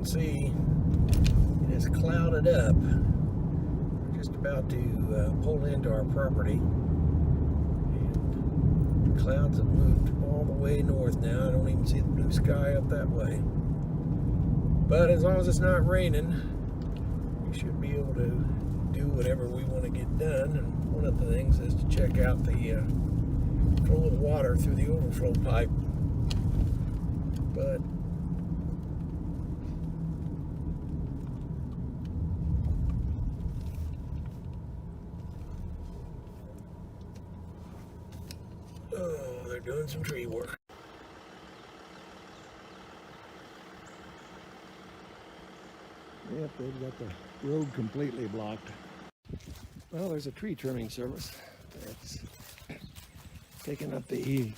can see, it is clouded up. We're just about to pull into our property. And the clouds have moved all the way north now. I don't even see the blue sky up that way. But as long as it's not raining, we should be able to do whatever we want to get done. And one of the things is to check out the flow of water through the overflow pipe. But oh, they're doing some tree work. Yep, they've got the road completely blocked. Well, there's a tree trimming service that's taking up the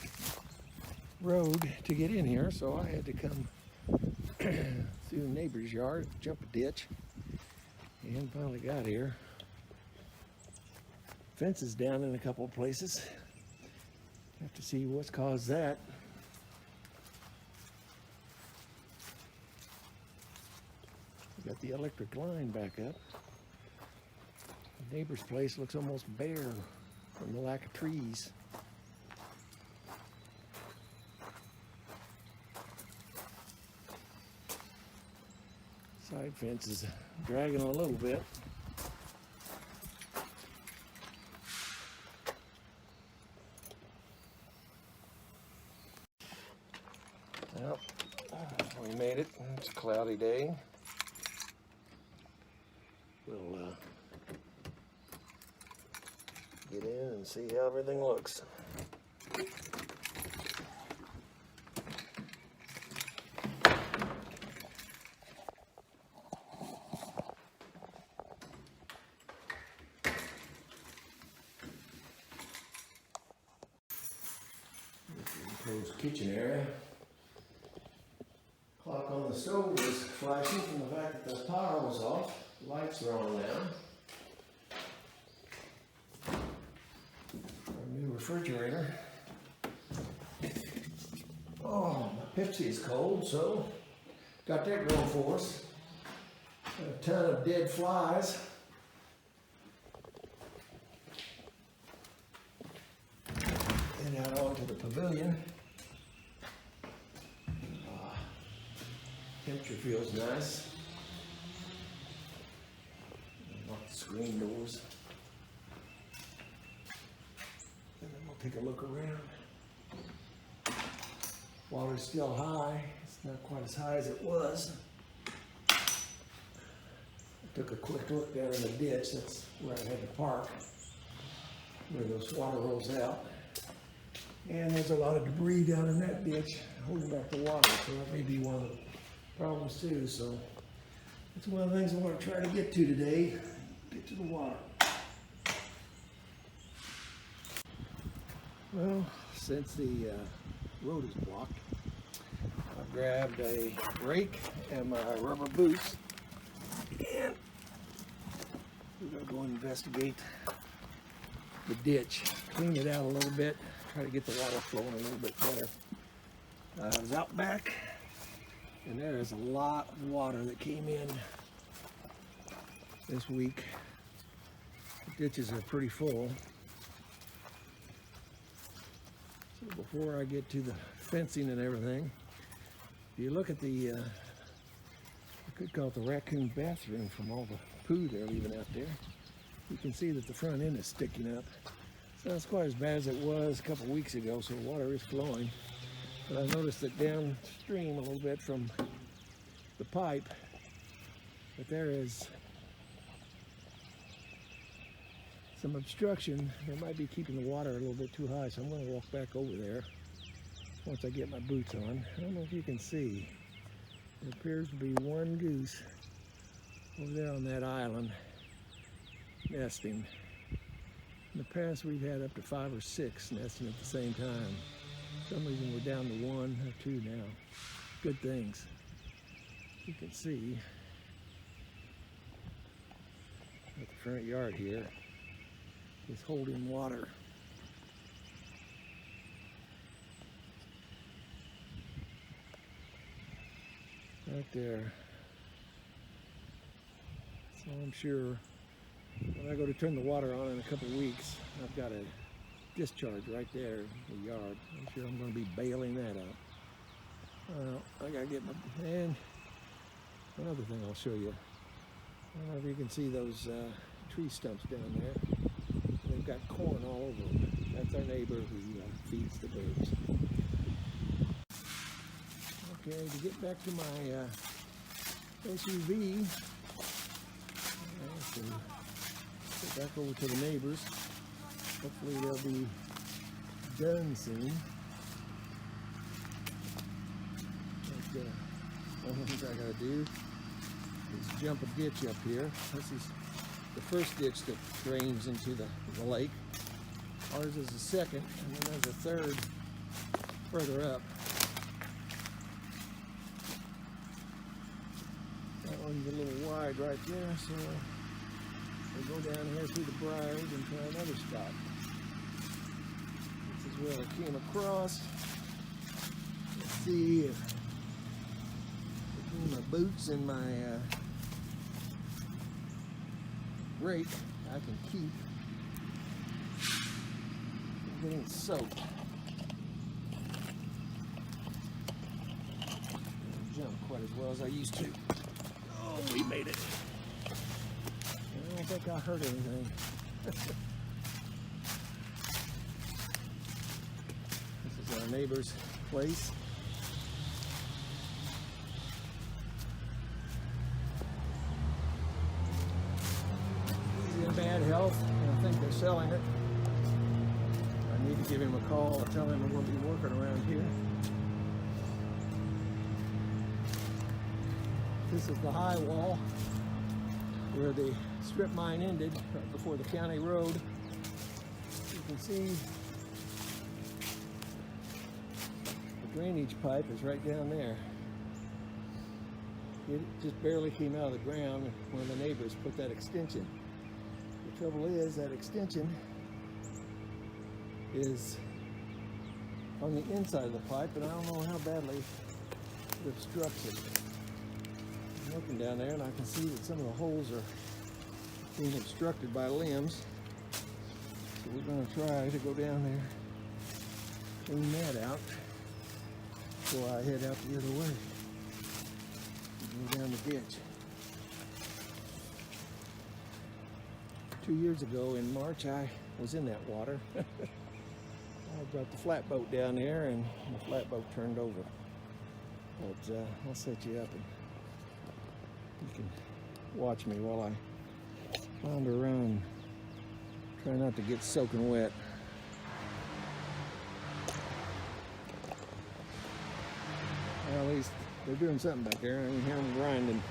road to get in here, so I had to come through the neighbor's yard, jump a ditch, and finally got here. Fence is down in a couple of places. Have to see what's caused that. Got the electric line back up. The neighbor's place looks almost bare from the lack of trees. Side fence is dragging a little bit. Well, we made it. It's a cloudy day. We'll get in and see how everything looks. Enclosed kitchen area. Clock on the stove is flashing from the fact that the power was off. Lights are on now. Our new refrigerator. Oh, my Pepsi is cold, so got that going for us. A ton of dead flies. Head out onto the pavilion. Temperature feels nice. Lock the screen doors. And then we'll take a look around. Water's still high. It's not quite as high as it was. I took a quick look down in the ditch. That's where I had to park, where those water rolls out. And there's a lot of debris down in that ditch holding back the water, so that may be one of the problems too. So that's one of the things I want to try to get to today. Get to the water. Well, since the road is blocked, I've grabbed a rake and my rubber boots, and we're going to go investigate the ditch, clean it out a little bit, try to get the water flowing a little bit better. I was out back, and there is a lot of water that came in this week. The ditches are pretty full. So before I get to the fencing and everything, if you look at the, I could call it the raccoon bathroom from all the poo they're leaving out there, you can see that the front end is sticking up. It's not quite as bad as it was a couple weeks ago, so the water is flowing. But I noticed that downstream a little bit from the pipe, that there is some obstruction that might be keeping the water a little bit too high, so I'm going to walk back over there once I get my boots on. I don't know if you can see, there appears to be one goose over there on that island nesting. In the past we've had up to 5 or 6 nesting at the same time. For some reason we're down to 1 or 2 now. Good things. You can see at the front yard here is holding water. Right there, So I'm sure when I go to turn the water on in a couple weeks, I've got a discharge right there in the yard. I'm sure I'm going to be bailing that out. Well, I gotta get my, and another thing I'll show you. I don't know if you can see those tree stumps down there. They've got corn all over them. That's our neighbor who feeds the birds. Okay, to get back to my SUV, I have to get back over to the neighbors. Hopefully they'll be done soon. One of the things I gotta do is jump a ditch up here. This is the first ditch that drains into the lake. Ours is the second, and then there's a third further up. That one's a little wide right there, so we'll go down here through the briars and try another spot. This is where I came across. Let's see if my boots and my rake I can keep from getting soaked. I don't jump quite as well as I used to. Oh, we made it. I don't think I hurt anything. This is our neighbor's place. Bad health, and I think they're selling it. I need to give him a call and tell him I'm going to be working around here. This is the high wall where the strip mine ended, right before the county road. You can see the drainage pipe is right down there. It just barely came out of the ground when the neighbors put that extension. The trouble is that extension is on the inside of the pipe, and I don't know how badly it obstructs it. I'm looking down there and I can see that some of the holes are being obstructed by limbs. So we're going to try to go down there, clean that out before I head out the other way. Go down the ditch. 2 years ago in March, I was in that water. I brought the flatboat down there and the flatboat turned over. But I'll set you up and you can watch me while I wander around. Try not to get soaking wet. Well, at least they're doing something back there. I can hear them grinding.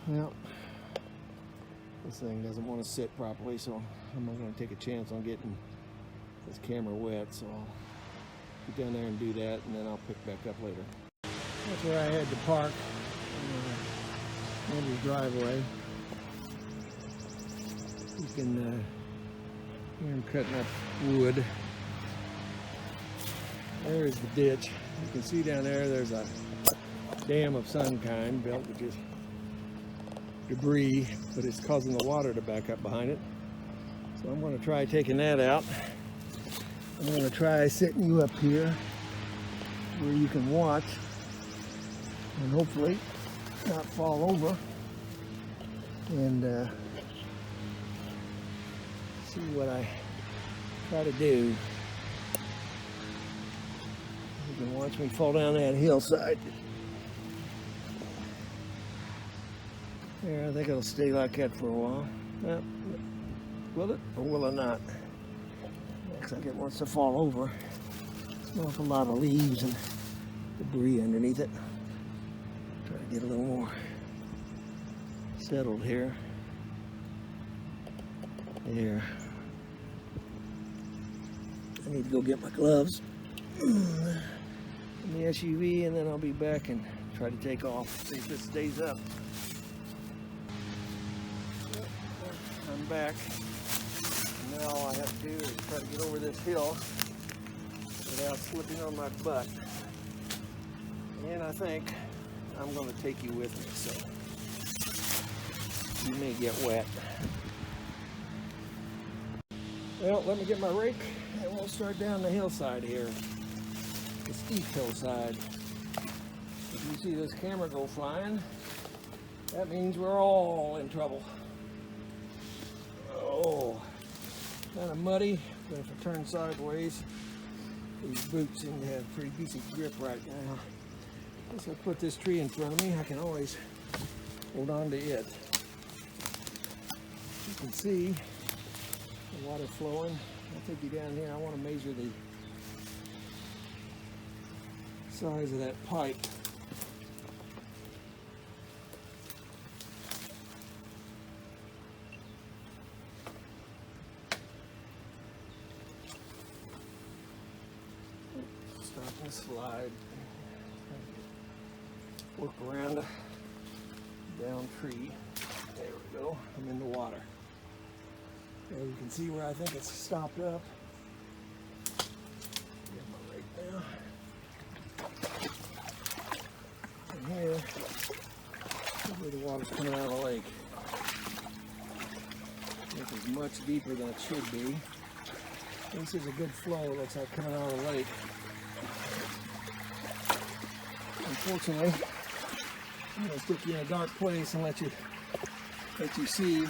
Well, this thing doesn't want to sit properly, so I'm not going to take a chance on getting this camera wet, so I'll get down there and do that, and then I'll pick back up later. That's where I had to park in the driveway. You can hear him cutting up wood. There's the ditch. You can see down there, there's a dam of some kind built with just debris, but it's causing the water to back up behind it. So I'm going to try taking that out. I'm going to try setting you up here where you can watch and hopefully not fall over and see what I try to do. You can watch me fall down that hillside. There, I think it'll stay like that for a while. Well, will it or will it not? Looks like it wants to fall over. There's an awful lot of leaves and debris underneath it. Try to get a little more settled here. There. I need to go get my gloves in the SUV, and then I'll be back and try to take off. See if this stays up. I'm come back. And now all I have to do is try to get over this hill without slipping on my butt. And I think I'm going to take you with me, so you may get wet. Well, let me get my rake and we'll start down the hillside here. The steep hillside. If you see this camera go flying, that means we're all in trouble. Oh, kind of muddy, but if I turn sideways, these boots seem to have pretty decent grip right now. Once I put this tree in front of me, I can always hold on to it. You can see the water flowing. I'll take you down here. I want to measure the size of that pipe. Starting to slide. Work around a down tree. There we go. I'm in the water. There you can see where I think it's stopped up. Get my rake now. And here is where the water's coming out of the lake. This is much deeper than it should be. This is a good flow. It looks like coming out of the lake. Unfortunately, I'm going to stick you in a dark place and let you see.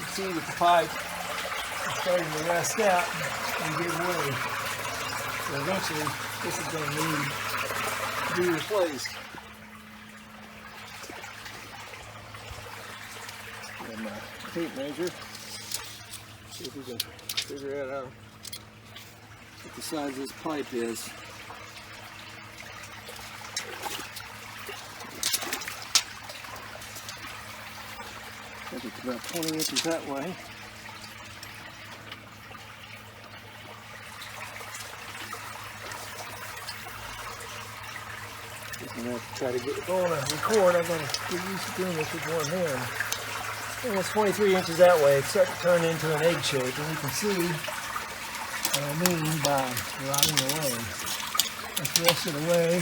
See that the pipe is starting to rust out and give way. So eventually, this is going to need to be replaced. Get my tape measure. See if we can figure out what the size of this pipe is. I think it's about 20 inches that way. I'm going to try to get going and record. I'm going to get used to doing this with one hand. And it's 23 inches that way. It's starting to turn into an egg shape, and you can see what I mean by rotting away. That's the rest of the way. I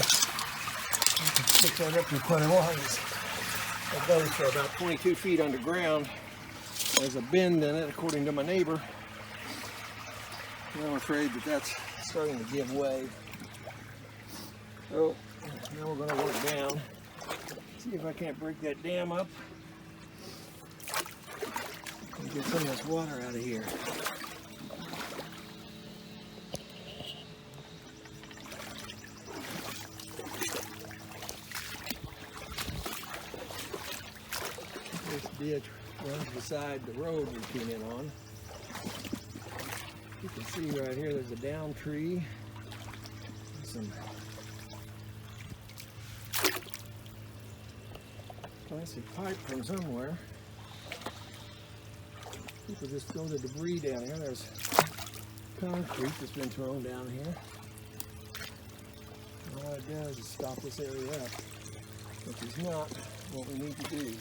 can stick that up to quite a ways. It goes for about 22 feet underground. There's a bend in it, according to my neighbor. And I'm afraid that that's starting to give way. So now we're going to work down. See if I can't break that dam up and get some of this water out of here. Ditch runs beside the road we came in on. You can see right here there's a down tree. Some plastic pipe from somewhere. People just throw the debris down here. There's concrete that's been thrown down here. And all it does is stop this area up, which is not what we need to do.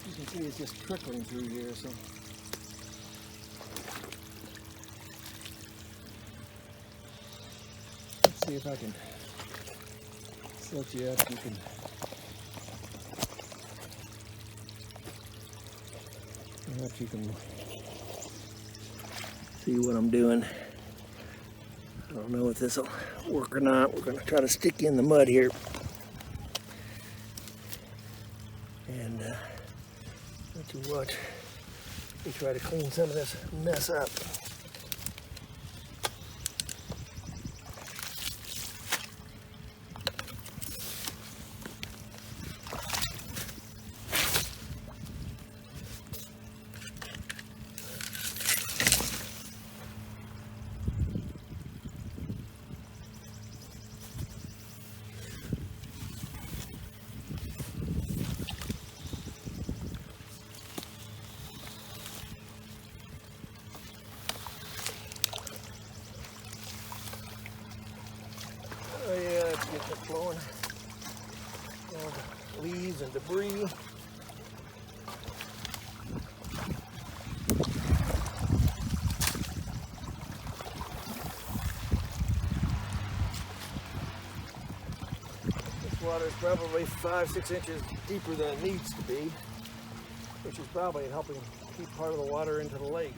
You can see it's just trickling through here, so let's see if I can set you up. You can perhaps you can see what I'm doing. I don't know if this will work or not. We're going to try to stick you in the mud here. And let you watch me try to clean some of this mess up. Oh yeah, let's get it flowing. All the leaves and debris. water is probably 5-6 inches deeper than it needs to be, which is probably helping keep part of the water into the lake.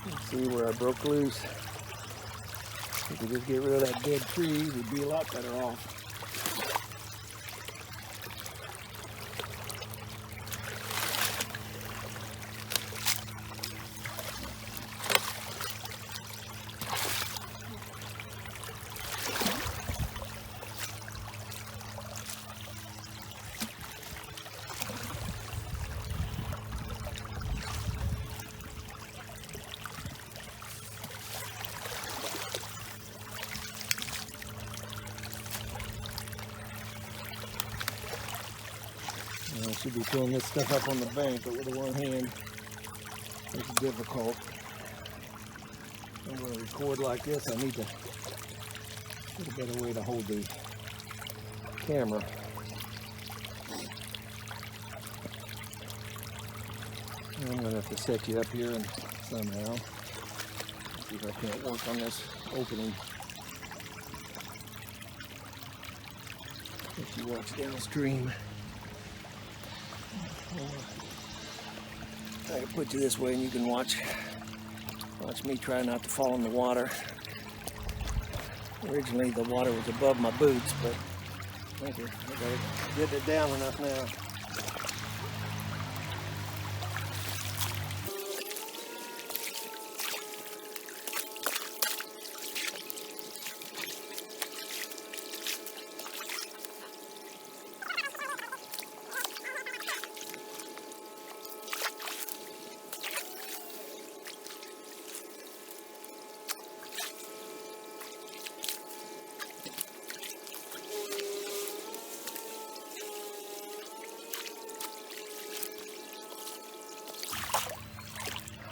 Let's see where I broke loose. If we could just get rid of that dead tree, we'd be a lot better off. I should be pulling this stuff up on the bank, but with one hand, it's difficult. I'm going to record like this. I need to get a better way to hold the camera. I'm going to have to set you up here and somehow see if I can't work on this opening. If you watch downstream. I can put you this way and you can watch me try not to fall in the water. Originally the water was above my boots, but I think I got it down enough now.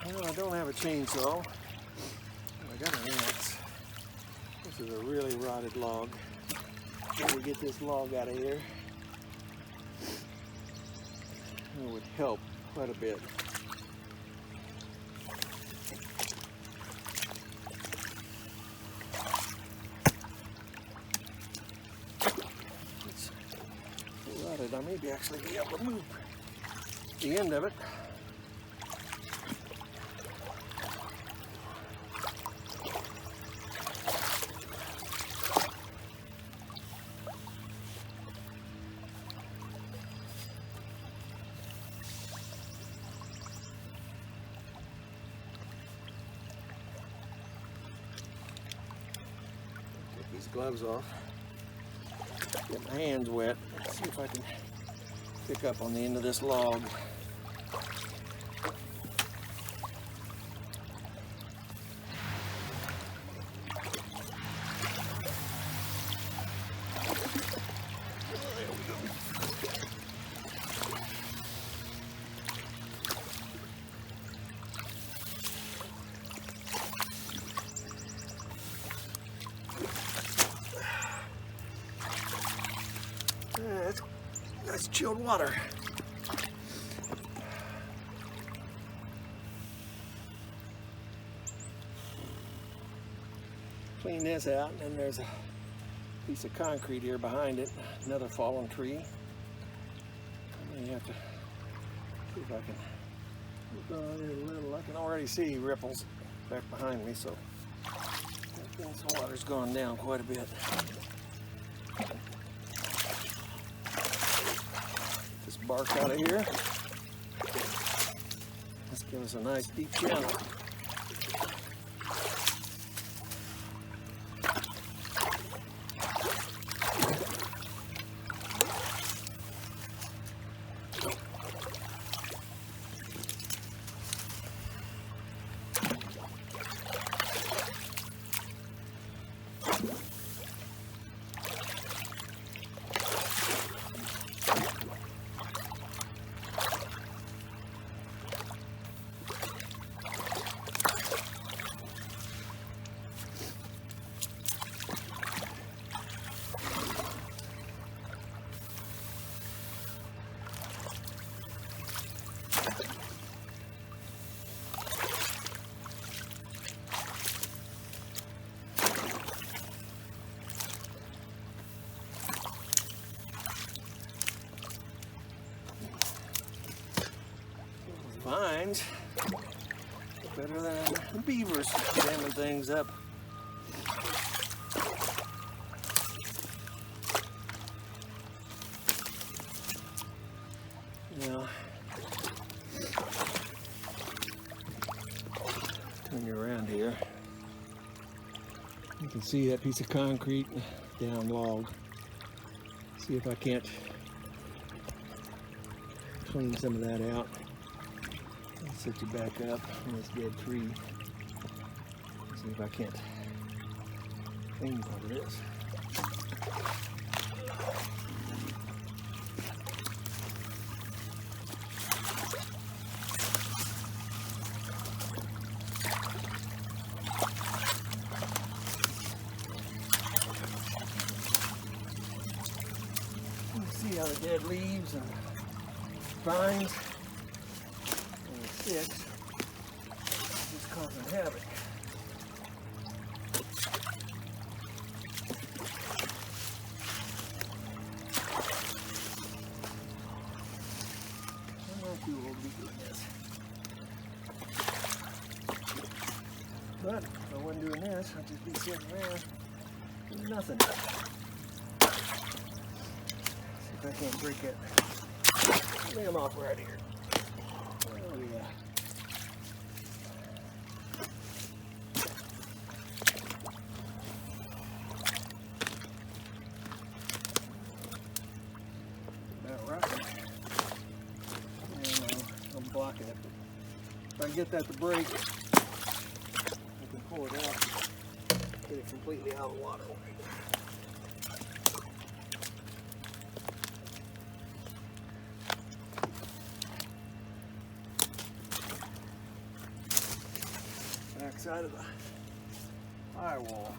Well, I don't have a chainsaw. I got an axe. This is a really rotted log. Let me get this log out of here. It would help quite a bit. It's rotted. I may actually be able to move the end of it. Gloves off, get my hands wet, see if I can pick up on the end of this log. That's chilled water. Clean this out, and then there's a piece of concrete here behind it, another fallen tree. And you have to see if I can look on it a little. I can already see ripples back behind me, so I think the water's gone down quite a bit. Bark out of here. Let's give us a nice deep channel. vines. Better than the beavers jamming things up. Now, turn you around here. You can see that piece of concrete down log. See if I can't clean some of that out. I'll set you back up on this dead tree. See if I can't clean part of this. See how the dead leaves and vines and the sticks just causing havoc. I'm not too old to be doing this. But if I wasn't doing this, I'd just be sitting around doing nothing. I can't break it. Lay them off right here. Oh yeah. About right. Yeah, I'm blocking it. If I can get that to break, I can pull it out. Get it completely out of the water. Backside of the firewall.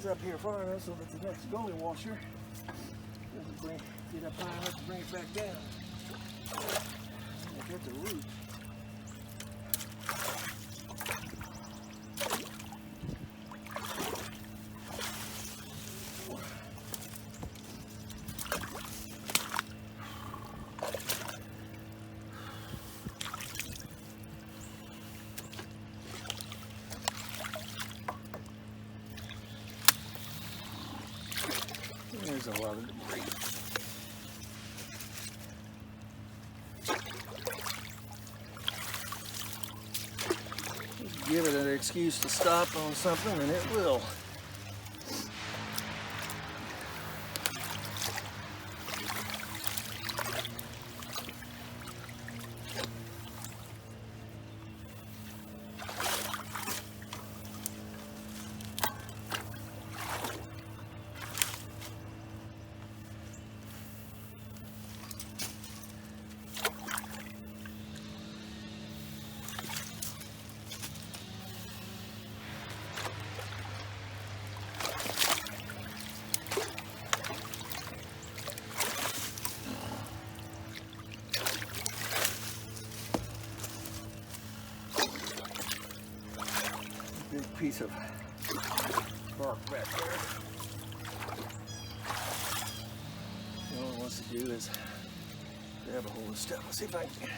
Up here far enough so that the next gully washer doesn't get up high enough to bring it back down. Get the root. There's a lot of debris. Give it an excuse to stop on something and it will. Big piece of bark back there. All it wants to do is grab a hold of stuff. Let's see if I can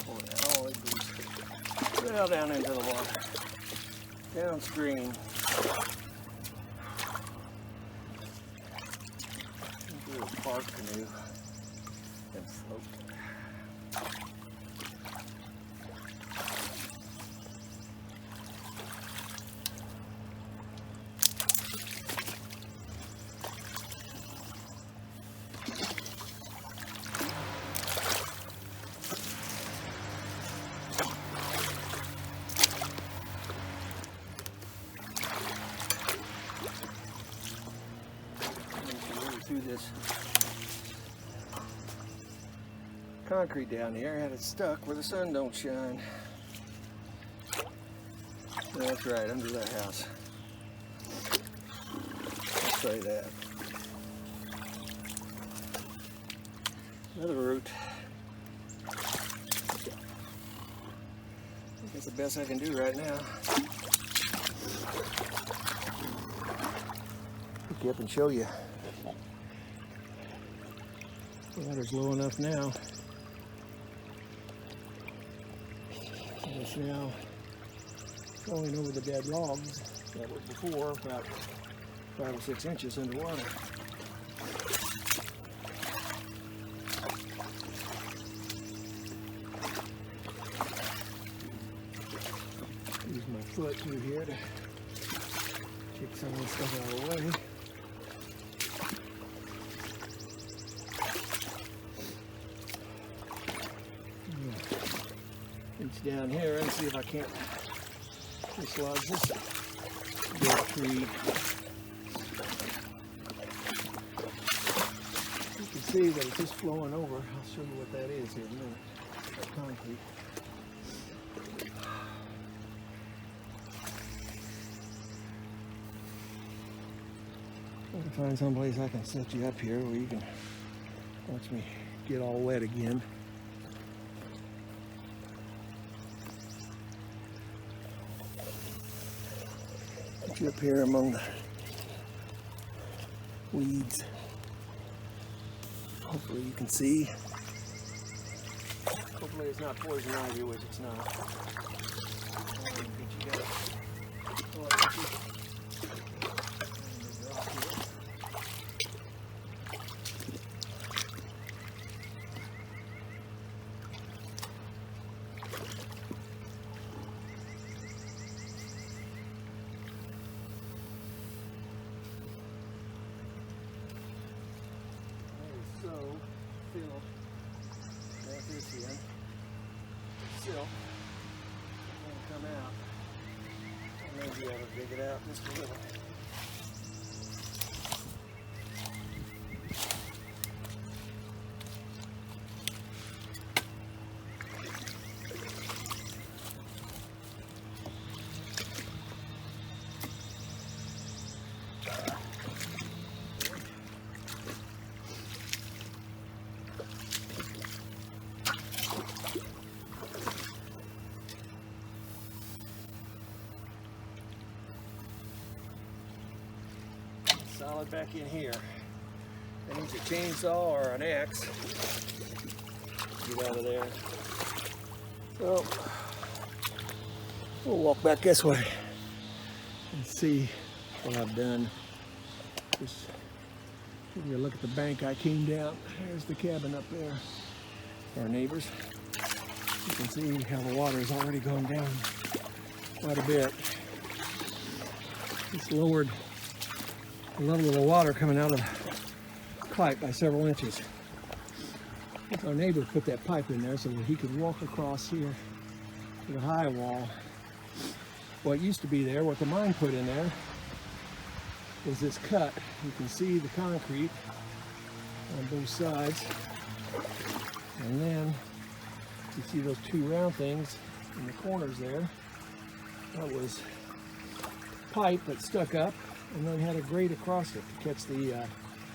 pull it out. Oh, it goes well down into the water. Downstream. Do a bark canoe and float. Through this concrete down here. I had it stuck where the sun don't shine. That's right, under that house. Let's say that. Another route. That's the best I can do right now. Pick you up and show you. The water's low enough now. And it's now going over the dead logs that were before about 5 or 6 inches underwater. Use my foot through here to kick some of this stuff out of the way. Reach down here and see if I can't dislodge this dead tree. You can see that it's just flowing over. I'll show you what that is here in a minute. That concrete. I'm going to find someplace I can set you up here where you can watch me get all wet again. Put you up here among the weeds. Hopefully you can see. Hopefully it's not poison ivy, which it's not. Still, come out. Maybe I'll dig it out just a little. Solid back in here. That needs a chainsaw or an axe. Get out of there. So we'll walk back this way and see what I've done. Just give you a look at the bank I came down. There's the cabin up there. Our neighbors. You can see how the water's already gone down quite a bit. It's lowered the level of the water coming out of the pipe by several inches. Our neighbor put that pipe in there so that he could walk across here to the high wall. What used to be there, what the mine put in there, was this cut. You can see the concrete on both sides. And then you see those two round things in the corners there. That was pipe that stuck up and then had a grate across it to catch the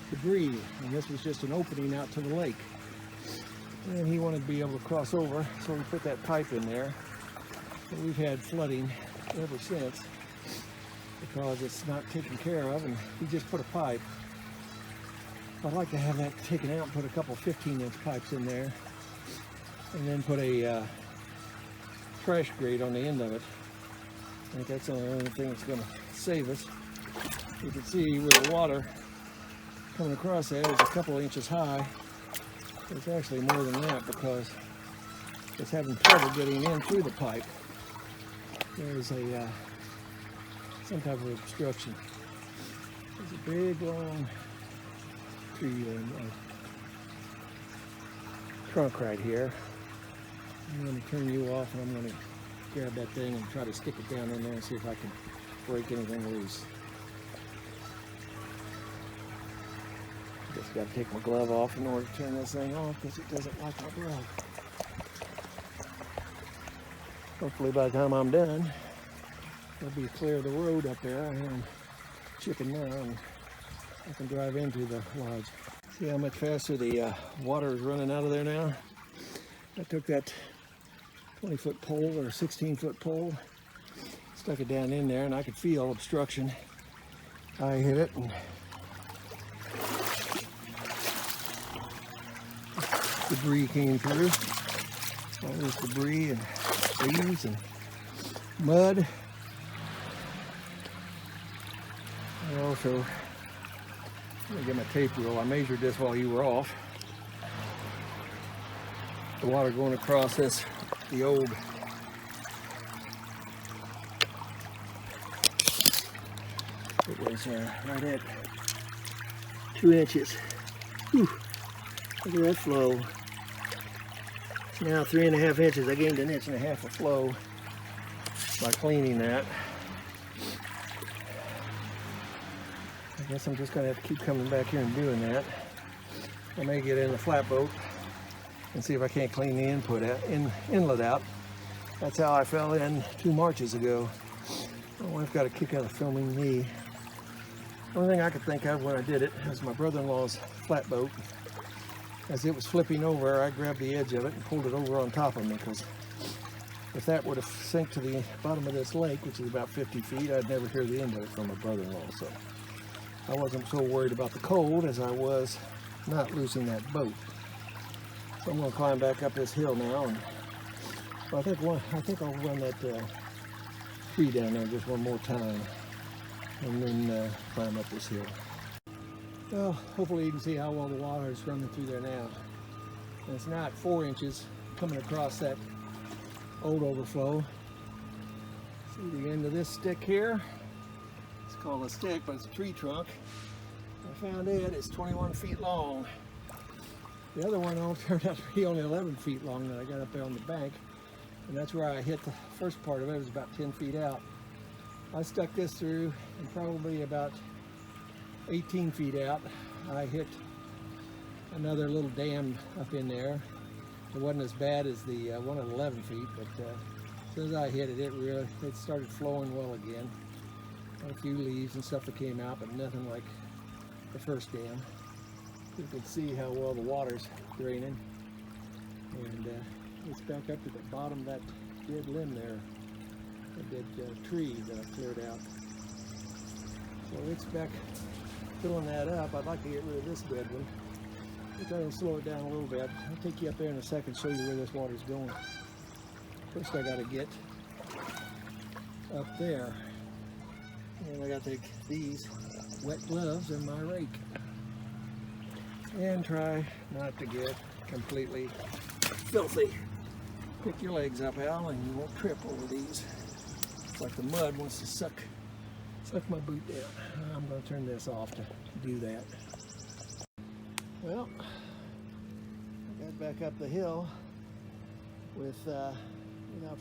debris. And this was just an opening out to the lake. And he wanted to be able to cross over, so we put that pipe in there. And we've had flooding ever since because it's not taken care of, and he just put a pipe. I'd like to have that taken out and put a couple 15-inch pipes in there and then put a trash grate on the end of it. I think that's the only thing that's going to save us. You can see with the water coming across that, it's a couple of inches high. It's actually more than that because it's having trouble getting in through the pipe. There's a some type of obstruction. There's a big long tree trunk right here. I'm going to turn you off and I'm going to grab that thing and try to stick it down in there and see if I can break anything loose. Just Just got to take my glove off in order to turn this thing off because it doesn't like my glove. Hopefully by the time I'm done, it'll be clear of the road up there. I am chipping now and I can drive into the lodge. See how much faster the water is running out of there now? I took that 20-foot pole or 16-foot pole, stuck it down in there, and I could feel obstruction. I hit it and debris came through. All this debris and leaves and mud. And also, let me get my tape rule. I measured this while you were off. The water going across this, the old it was right at 2 inches. Whew. Look at that flow. It's now 3.5 inches. I gained 1.5 inches of flow by cleaning that. I guess I'm just going to have to keep coming back here and doing that. I may get in the flatboat and see if I can't clean the inlet out. That's how I fell in 2 marches ago. My wife got a kick out of filming me. The only thing I could think of when I did it was my brother-in-law's flatboat. As it was flipping over, I grabbed the edge of it and pulled it over on top of me, because if that would have sank to the bottom of this lake, which is about 50 feet, I'd never hear the end of it from my brother-in-law. So I wasn't so worried about the cold as I was not losing that boat. So I'm going to climb back up this hill now, and I think I'll run that tree down there just one more time, and then climb up this hill. Well, hopefully you can see how well the water is running through there now. And it's now at 4 inches coming across that old overflow. See the end of this stick here? It's called a stick, but it's a tree trunk. I found it's 21 feet long. The other one turned out to be only 11 feet long that I got up there on the bank. And that's where I hit the first part of it. It was about 10 feet out. I stuck this through, and probably about 18 feet out, I hit another little dam up in there. It wasn't as bad as the one at 11 feet, but as soon as I hit it, it started flowing well again. Had a few leaves and stuff that came out, but nothing like the first dam. You can see how well the water's draining, and it's back up to the bottom of that dead limb there, a dead tree that I cleared out. So it's back filling that up. I'd like to get rid of this dead one. I'll try to slow it down a little bit. I'll take you up there in a second, show you where this water's going. First I got to get up there, and I got to take these wet gloves and my rake and try not to get completely filthy. Pick your legs up, Al, and you won't trip over these. It's like the mud wants to suck my boot down. I'm going to turn this off to do that. Well, I got back up the hill without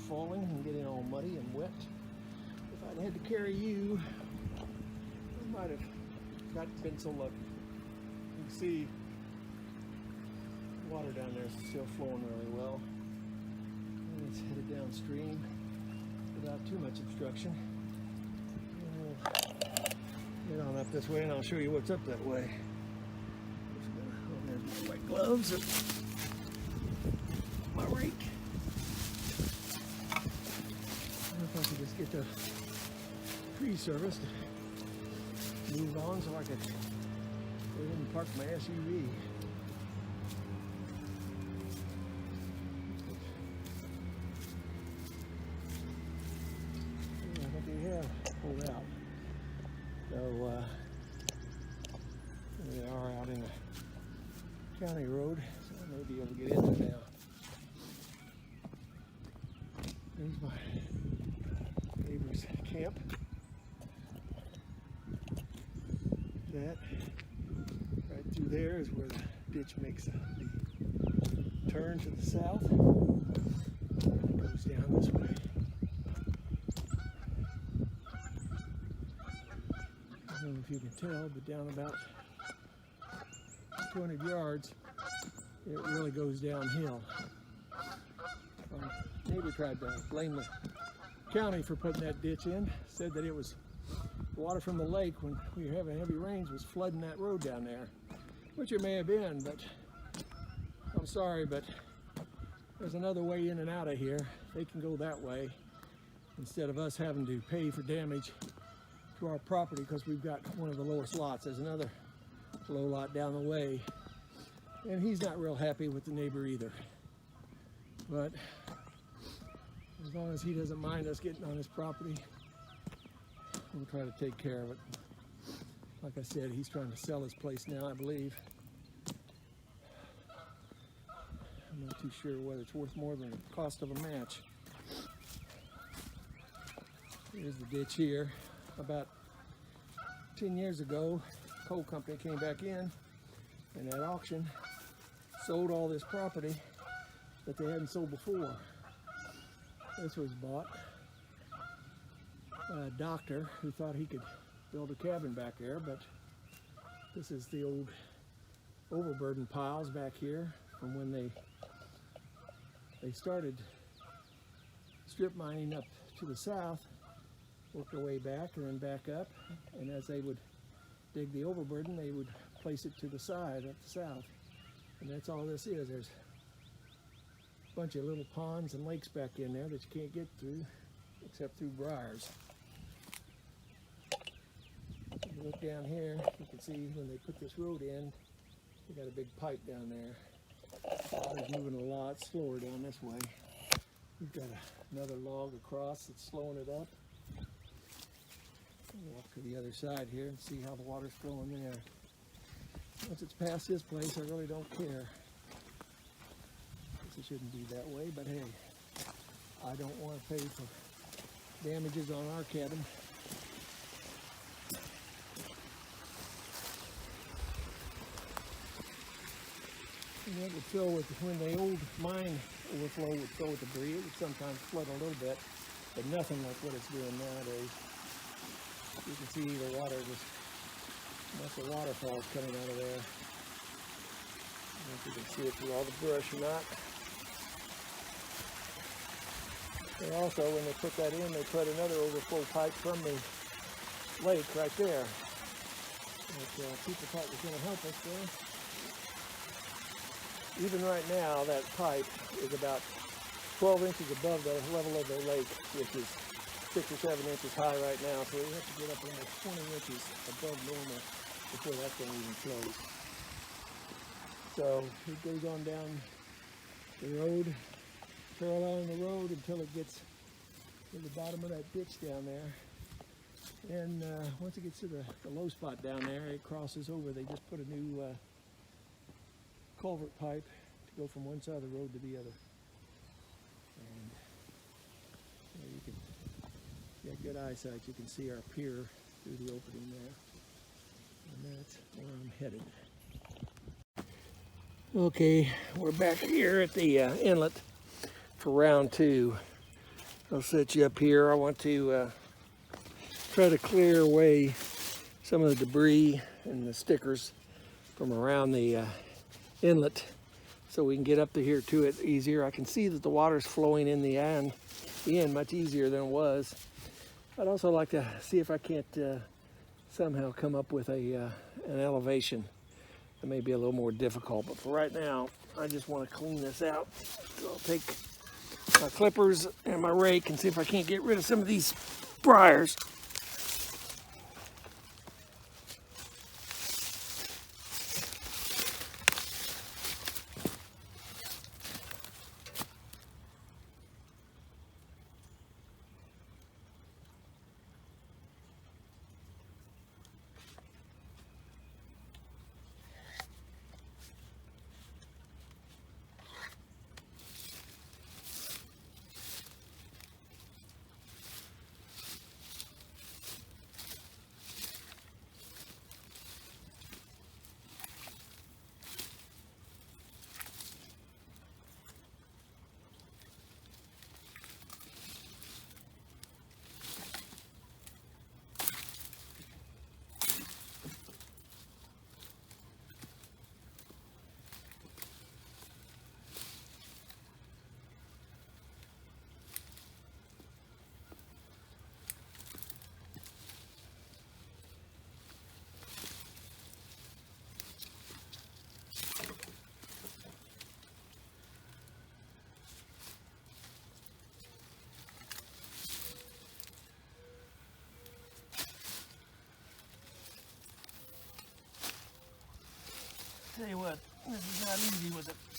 falling and getting all muddy and wet. If I'd had to carry you, I might have not been so lucky. You can see the water down there is still flowing really well. And it's headed downstream without too much obstruction. Get on up this way and I'll show you what's up that way. There's my white gloves and my rake. I don't know if I could just get the tree service to move on so I could go ahead and park my SUV. I think they have pulled out. So we are out in the county road, so I may be able to get in there now. There's my neighbor's camp. That right through there is where the ditch makes the turn to the south. It goes down this way. I don't know if you can tell, but down about 200 yards, it really goes downhill. Neighbor tried to blame the county for putting that ditch in, said that it was water from the lake when we were having heavy rains was flooding that road down there, which it may have been, but I'm sorry, but there's another way in and out of here. They can go that way instead of us having to pay for damage to our property because we've got one of the lowest lots. There's another low lot down the way, and he's not real happy with the neighbor either. But as long as he doesn't mind us getting on his property, we'll try to take care of it. Like I said, he's trying to sell his place now, I believe. I'm not too sure whether it's worth more than the cost of a match. Here's the ditch here. About 10 years ago, a coal company came back in and at auction sold all this property that they hadn't sold before. This was bought by a doctor who thought he could build a cabin back there, but this is the old overburden piles back here from when they started strip mining up to the south, worked their way back and then back up, and as they would dig the overburden, they would place it to the side up the south. And that's all this is. There's a bunch of little ponds and lakes back in there that you can't get through except through briars. If you look down here, you can see when they put this road in, they got a big pipe down there. Water's moving a lot slower down this way. We've got another log across that's slowing it up. Walk to the other side here and see how the water's flowing there. Once it's past this place, I really don't care. Guess it shouldn't be that way, but hey, I don't want to pay for damages on our cabin. And it would fill with, when the old mine overflow would fill with debris, it would sometimes flood a little bit, but nothing like what it's doing nowadays. You can see the water just, that's the waterfalls coming out of there. I don't know if you can see it through all the brush or not. And also, when they put that in, they put another overflow pipe from the lake right there. That people thought was going to help us there. Even right now, that pipe is about 12 inches above the level of the lake, which is 6 or 7 inches high right now. So we have to get up almost 20 inches above normal before that thing even flows. So it goes on down the road, paralleling the road until it gets to the bottom of that ditch down there. And once it gets to the low spot down there, it crosses over. They just put a new culvert pipe to go from one side of the road to the other. And you can, if you got good eyesight, you can see our pier through the opening there. And that's where I'm headed. Okay, we're back here at the inlet for round 2. I'll set you up here. I want to try to clear away some of the debris and the stickers from around the inlet so we can get up to here to it easier. I can see that the water's flowing in the end much easier than it was. I'd also like to see if I can't somehow come up with an elevation that may be a little more difficult, but for right now I just want to clean this out. So I'll take my clippers and my rake and see if I can't get rid of some of these briars.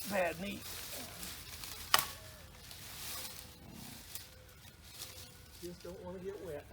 bad meat. Just don't want to get wet.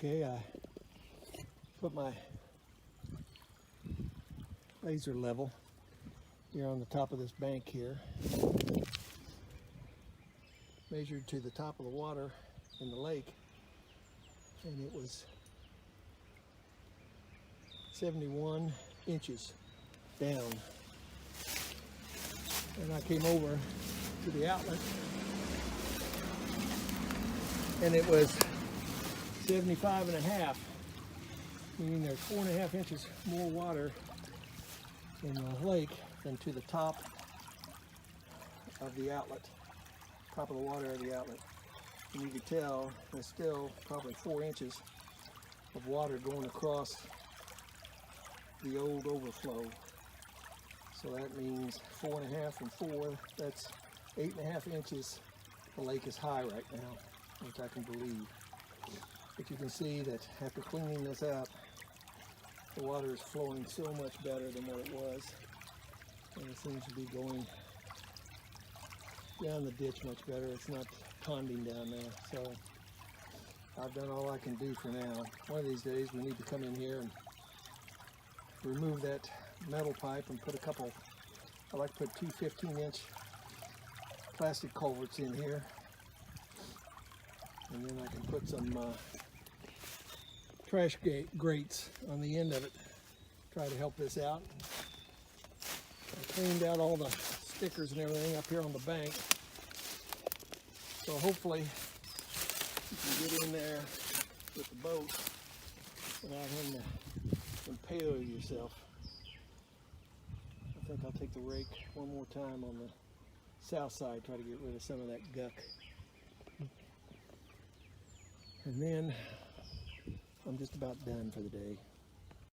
Okay, I put my laser level here on the top of this bank here. Measured to the top of the water in the lake, and it was 71 inches down. And I came over to the outlet, and it was 75 and a half, meaning there's 4.5 inches more water in the lake than to the top of the outlet, top of the water of the outlet. And you can tell there's still probably 4 inches of water going across the old overflow. So that means 4.5 and 4, that's 8.5 inches. The lake is high right now, which I can believe. But you can see that after cleaning this up, the water is flowing so much better than what it was. And it seems to be going down the ditch much better. It's not ponding down there. So I've done all I can do for now. One of these days we need to come in here and remove that metal pipe and put a couple, I like to put two 15-inch plastic culverts in here. And then I can put some trash grates on the end of it. Try to help this out. I cleaned out all the stickers and everything up here on the bank. So hopefully you can get in there with the boat without having to impale yourself. I think I'll take the rake one more time on the south side, try to get rid of some of that guck. And then I'm just about done for the day.